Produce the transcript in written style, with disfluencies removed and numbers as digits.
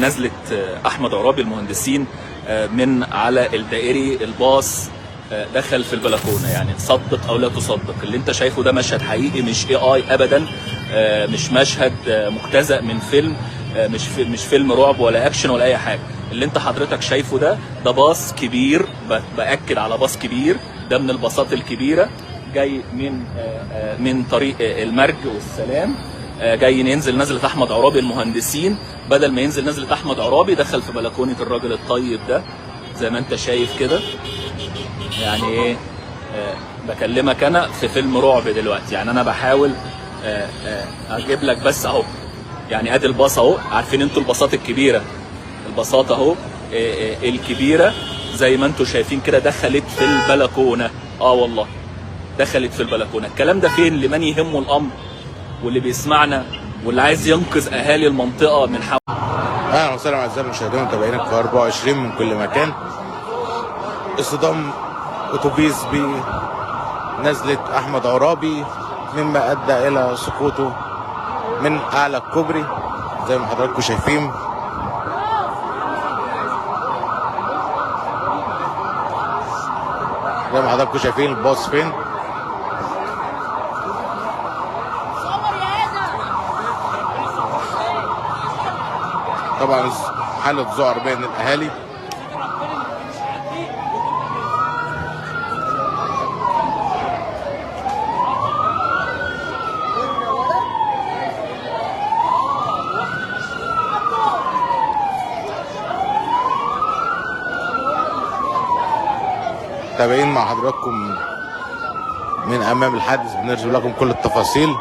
نزله احمد عرابي المهندسين من على الدائري الباص دخل في البلكونه. يعني تصدق او لا تصدق، اللي انت شايفه ده مشهد حقيقي، مش AI ابدا، مش مشهد مجتزأ من فيلم، مش فيلم رعب ولا اكشن ولا اي حاجه. اللي انت حضرتك شايفه ده باص كبير، باكد على باص كبير، ده من الباصات الكبيره، جاي من طريق المرج والسلام، جاي ينزل نزله احمد عرابي المهندسين. بدل ما ينزل نزله احمد عرابي دخل في بلكونه الراجل الطيب ده زي ما انت شايف كده. يعني ايه، بكلمك انا في فيلم رعب دلوقتي. يعني انا بحاول اجيب لك بس اهو، يعني ادي الباص اهو. عارفين انتوا الباصات الكبيره، الباصات اهو الكبيره زي ما انتوا شايفين كده دخلت في البلكونه. والله دخلت في البلكونه. الكلام ده فين لمن يهمه الامر واللي بيسمعنا واللي عايز ينقذ اهالي المنطقه من حول. اهلا وسهلا اعزائي المشاهدين ومتابعينا في 24 من كل مكان. اصطدام اتوبيس بنزله احمد عرابي مما ادى الى سقوطه من اعلى الكوبري زي ما حضراتكم شايفين. زي ما حضراتكم شايفين الباص فين. طبعا حالة ذعر بين الاهالي. متابعين مع حضراتكم من امام الحادث، بنرجو لكم كل التفاصيل.